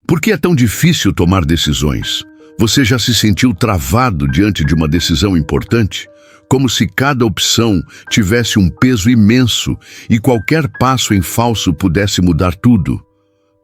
Por que é tão difícil tomar decisões? Você já se sentiu travado diante de uma decisão importante? Como se cada opção tivesse um peso imenso e qualquer passo em falso pudesse mudar tudo?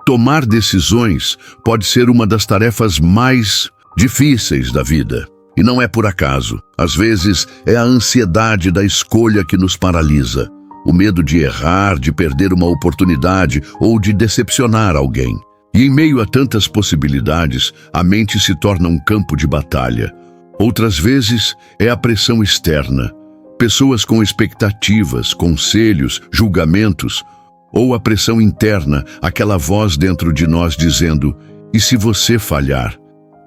Tomar decisões pode ser uma das tarefas mais difíceis da vida. E não é por acaso. Às vezes é a ansiedade da escolha que nos paralisa. O medo de errar, de perder uma oportunidade ou de decepcionar alguém. E em meio a tantas possibilidades, a mente se torna um campo de batalha. Outras vezes é a pressão externa. Pessoas com expectativas, conselhos, julgamentos. Ou a pressão interna, aquela voz dentro de nós dizendo: e se você falhar?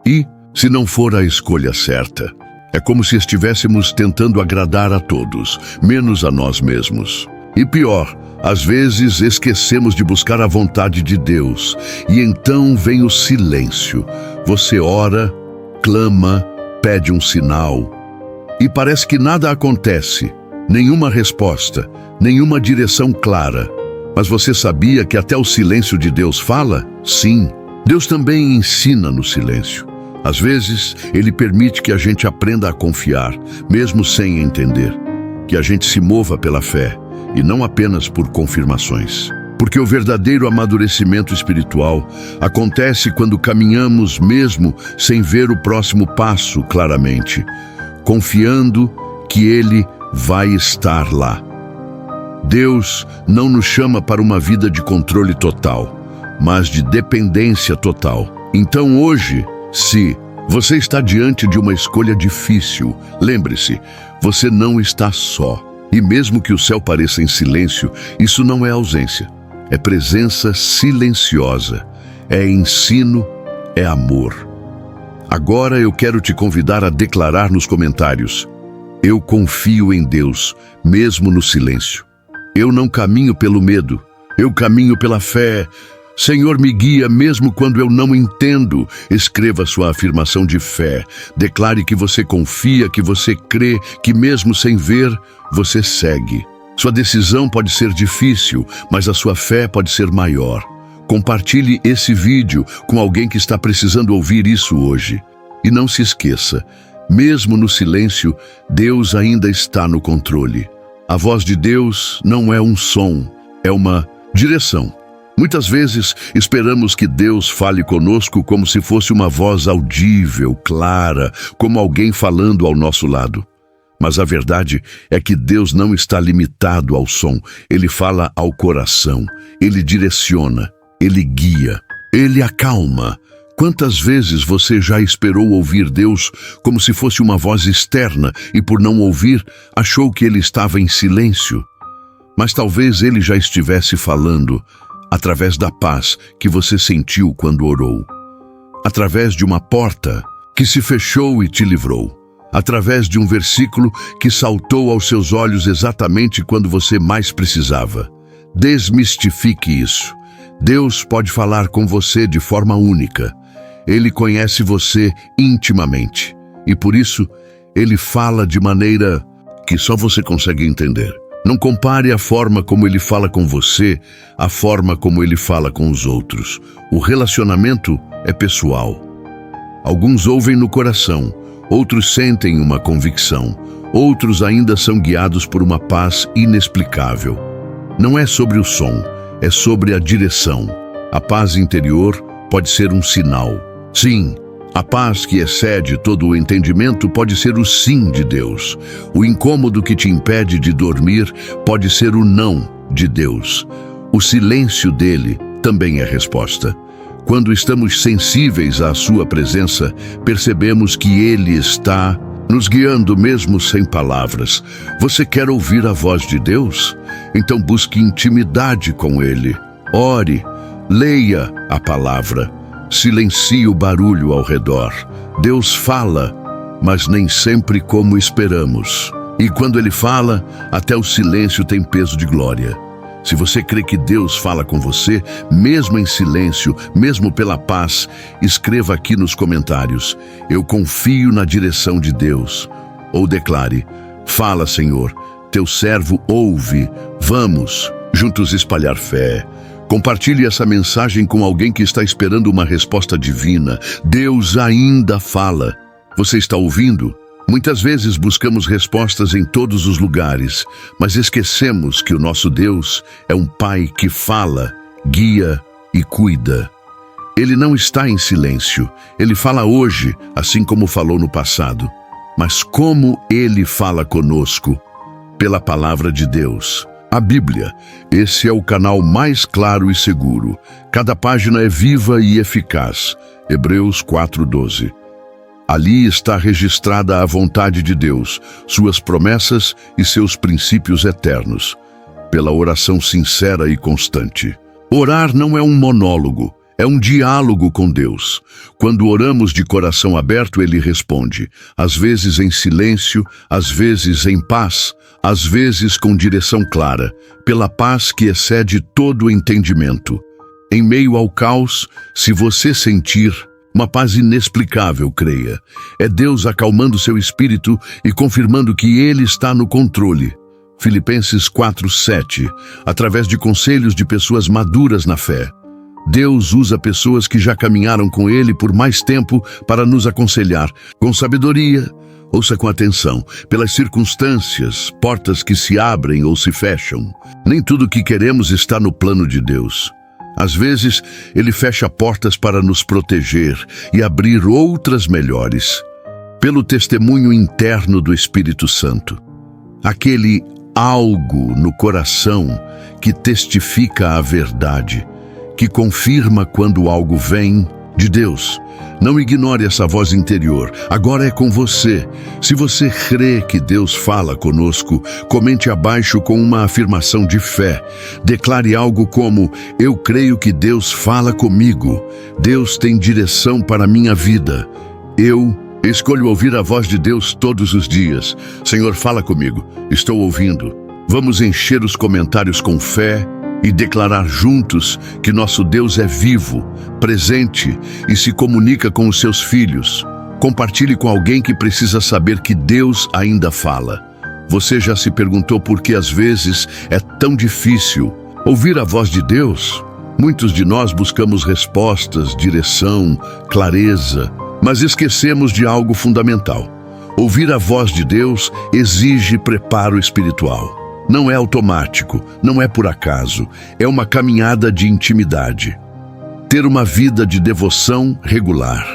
E se não for a escolha certa? É como se estivéssemos tentando agradar a todos, menos a nós mesmos. E pior, às vezes esquecemos de buscar a vontade de Deus. E então vem o silêncio. Você ora, clama, pede um sinal. E parece que nada acontece. Nenhuma resposta, nenhuma direção clara. Mas você sabia que até o silêncio de Deus fala? Sim. Deus também ensina no silêncio. Às vezes, Ele permite que a gente aprenda a confiar, mesmo sem entender. Que a gente se mova pela fé. E não apenas por confirmações. Porque o verdadeiro amadurecimento espiritual acontece quando caminhamos mesmo sem ver o próximo passo claramente, confiando que Ele vai estar lá. Deus não nos chama para uma vida de controle total, mas de dependência total. Então hoje, se você está diante de uma escolha difícil, lembre-se, você não está só. E mesmo que o céu pareça em silêncio, isso não é ausência. É presença silenciosa. É ensino, é amor. Agora eu quero te convidar a declarar nos comentários: eu confio em Deus, mesmo no silêncio. Eu não caminho pelo medo, eu caminho pela fé. Senhor, me guia mesmo quando eu não entendo. Escreva sua afirmação de fé. Declare que você confia, que você crê, que mesmo sem ver, você segue. Sua decisão pode ser difícil, mas a sua fé pode ser maior. Compartilhe esse vídeo com alguém que está precisando ouvir isso hoje. E não se esqueça, mesmo no silêncio, Deus ainda está no controle. A voz de Deus não é um som, é uma direção. Muitas vezes esperamos que Deus fale conosco como se fosse uma voz audível, clara, como alguém falando ao nosso lado. Mas a verdade é que Deus não está limitado ao som. Ele fala ao coração, Ele direciona, Ele guia, Ele acalma. Quantas vezes você já esperou ouvir Deus como se fosse uma voz externa e por não ouvir, achou que Ele estava em silêncio? Mas talvez Ele já estivesse falando através da paz que você sentiu quando orou, através de uma porta que se fechou e te livrou, através de um versículo que saltou aos seus olhos exatamente quando você mais precisava. Desmistifique isso. Deus pode falar com você de forma única. Ele conhece você intimamente e por isso Ele fala de maneira que só você consegue entender. Não compare a forma como Ele fala com você à forma como Ele fala com os outros. O relacionamento é pessoal. Alguns ouvem no coração, outros sentem uma convicção, outros ainda são guiados por uma paz inexplicável. Não é sobre o som, é sobre a direção. A paz interior pode ser um sinal. Sim, a paz que excede todo o entendimento pode ser o sim de Deus. O incômodo que te impede de dormir pode ser o não de Deus. O silêncio dele também é resposta. Quando estamos sensíveis à sua presença, percebemos que Ele está nos guiando mesmo sem palavras. Você quer ouvir a voz de Deus? Então busque intimidade com Ele. Ore, leia a palavra. Silencie o barulho ao redor. Deus fala, mas nem sempre como esperamos. E quando Ele fala, até o silêncio tem peso de glória. Se você crê que Deus fala com você, mesmo em silêncio, mesmo pela paz, escreva aqui nos comentários: eu confio na direção de Deus. Ou declare: fala, Senhor, teu servo ouve. Vamos juntos espalhar fé, Compartilhe essa mensagem com alguém que está esperando uma resposta divina. Deus ainda fala. Você está ouvindo? Muitas vezes buscamos respostas em todos os lugares, mas esquecemos que o nosso Deus é um Pai que fala, guia e cuida. Ele não está em silêncio. Ele fala hoje, assim como falou no passado. Mas como Ele fala conosco? Pela palavra de Deus. A Bíblia. Esse é o canal mais claro e seguro. Cada página é viva e eficaz. Hebreus 4:12. Ali está registrada a vontade de Deus, suas promessas e seus princípios eternos. Pela oração sincera e constante. Orar não é um monólogo. É um diálogo com Deus. Quando oramos de coração aberto, Ele responde, às vezes em silêncio, às vezes em paz, às vezes com direção clara, pela paz que excede todo o entendimento. Em meio ao caos, se você sentir uma paz inexplicável, creia. É Deus acalmando seu espírito e confirmando que Ele está no controle. Filipenses 4:7, através de conselhos de pessoas maduras na fé. Deus usa pessoas que já caminharam com Ele por mais tempo para nos aconselhar, com sabedoria. Ouça com atenção, pelas circunstâncias, portas que se abrem ou se fecham. Nem tudo o que queremos está no plano de Deus. Às vezes, Ele fecha portas para nos proteger e abrir outras melhores, pelo testemunho interno do Espírito Santo. Aquele algo no coração que testifica a verdade, que confirma quando algo vem de Deus. Não ignore essa voz interior. Agora é com você. Se você crê que Deus fala conosco, comente abaixo com uma afirmação de fé. Declare algo como: eu creio que Deus fala comigo. Deus tem direção para a minha vida. Eu escolho ouvir a voz de Deus todos os dias. Senhor, fala comigo. Estou ouvindo. Vamos encher os comentários com fé e declarar juntos que nosso Deus é vivo, presente e se comunica com os seus filhos. Compartilhe com alguém que precisa saber que Deus ainda fala. Você já se perguntou por que às vezes é tão difícil ouvir a voz de Deus? Muitos de nós buscamos respostas, direção, clareza, mas esquecemos de algo fundamental. Ouvir a voz de Deus exige preparo espiritual. Não é automático, não é por acaso, é uma caminhada de intimidade. Ter uma vida de devoção regular.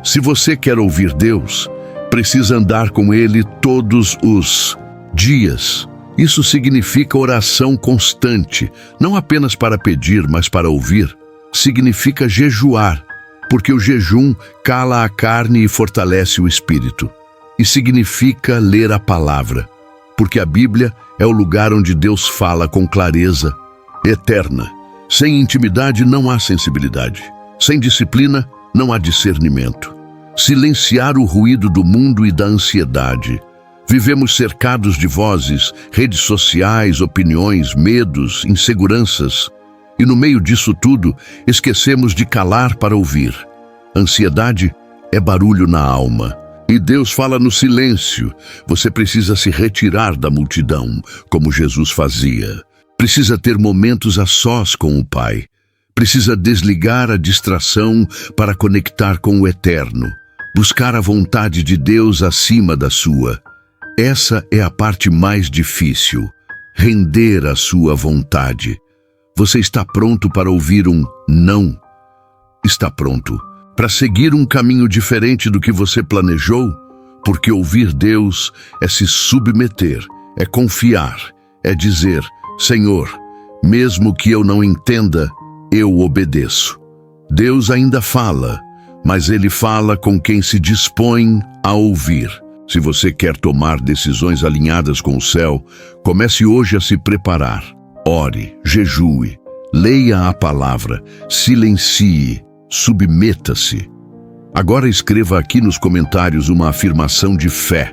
Se você quer ouvir Deus, precisa andar com Ele todos os dias. Isso significa oração constante, não apenas para pedir, mas para ouvir. Significa jejuar, porque o jejum cala a carne e fortalece o espírito. E significa ler a palavra, porque a Bíblia é o lugar onde Deus fala com clareza eterna. Sem intimidade não há sensibilidade. Sem disciplina não há discernimento. Silenciar o ruído do mundo e da ansiedade. Vivemos cercados de vozes, redes sociais, opiniões, medos, inseguranças. E no meio disso tudo, esquecemos de calar para ouvir. Ansiedade é barulho na alma. E Deus fala no silêncio. Você precisa se retirar da multidão, como Jesus fazia. Precisa ter momentos a sós com o Pai. Precisa desligar a distração para conectar com o eterno. Buscar a vontade de Deus acima da sua. Essa é a parte mais difícil. Render a sua vontade. Você está pronto para ouvir um não? Está pronto para seguir um caminho diferente do que você planejou? Porque ouvir Deus é se submeter, é confiar, é dizer: Senhor, mesmo que eu não entenda, eu obedeço. Deus ainda fala, mas Ele fala com quem se dispõe a ouvir. Se você quer tomar decisões alinhadas com o céu, comece hoje a se preparar. Ore, jejue, leia a palavra, silencie, submeta-se. Agora escreva aqui nos comentários uma afirmação de fé.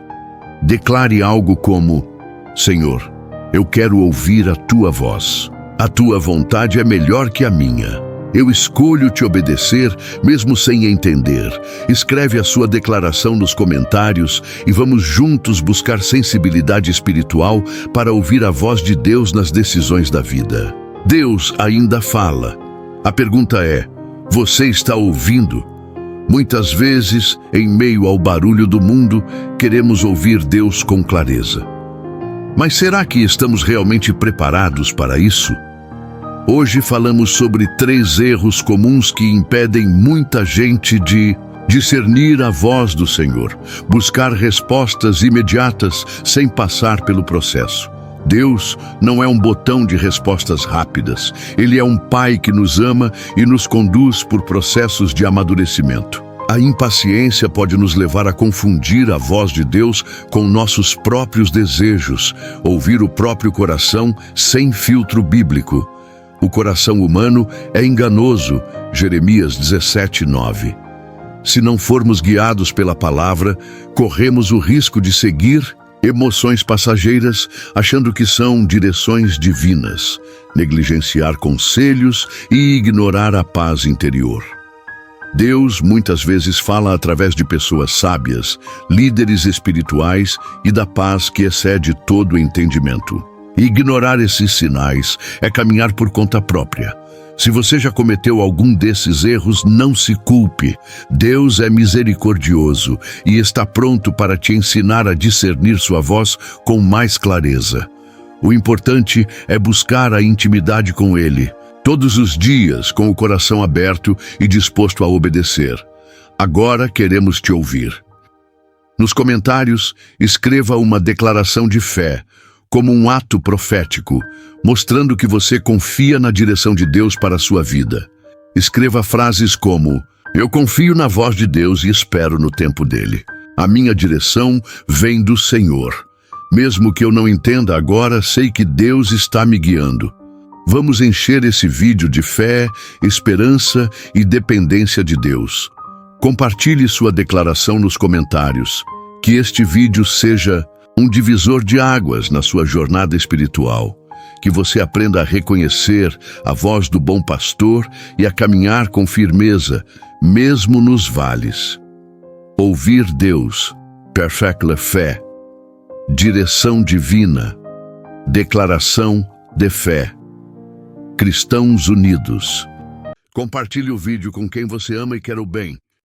Declare algo como: Senhor, eu quero ouvir a Tua voz. A Tua vontade é melhor que a minha. Eu escolho te obedecer, mesmo sem entender. Escreve a sua declaração nos comentários e vamos juntos buscar sensibilidade espiritual para ouvir a voz de Deus nas decisões da vida. Deus ainda fala. A pergunta é: você está ouvindo? Muitas vezes, em meio ao barulho do mundo, queremos ouvir Deus com clareza. Mas será que estamos realmente preparados para isso? Hoje falamos sobre 3 erros comuns que impedem muita gente de discernir a voz do Senhor, buscar respostas imediatas sem passar pelo processo. Deus não é um botão de respostas rápidas. Ele é um Pai que nos ama e nos conduz por processos de amadurecimento. A impaciência pode nos levar a confundir a voz de Deus com nossos próprios desejos, ouvir o próprio coração sem filtro bíblico. O coração humano é enganoso, Jeremias 17:9. Se não formos guiados pela palavra, corremos o risco de seguir emoções passageiras, achando que são direções divinas, negligenciar conselhos e ignorar a paz interior. Deus muitas vezes fala através de pessoas sábias, líderes espirituais e da paz que excede todo o entendimento. Ignorar esses sinais é caminhar por conta própria. Se você já cometeu algum desses erros, não se culpe. Deus é misericordioso e está pronto para te ensinar a discernir sua voz com mais clareza. O importante é buscar a intimidade com Ele, todos os dias, com o coração aberto e disposto a obedecer. Agora queremos te ouvir. Nos comentários, escreva uma declaração de fé, como um ato profético, mostrando que você confia na direção de Deus para a sua vida. Escreva frases como: eu confio na voz de Deus e espero no tempo dele. A minha direção vem do Senhor. Mesmo que eu não entenda agora, sei que Deus está me guiando. Vamos encher esse vídeo de fé, esperança e dependência de Deus. Compartilhe sua declaração nos comentários. Que este vídeo seja um divisor de águas na sua jornada espiritual. Que você aprenda a reconhecer a voz do bom pastor e a caminhar com firmeza, mesmo nos vales. Ouvir Deus, perfecta fé, direção divina, declaração de fé. Cristãos unidos. Compartilhe o vídeo com quem você ama e quer o bem.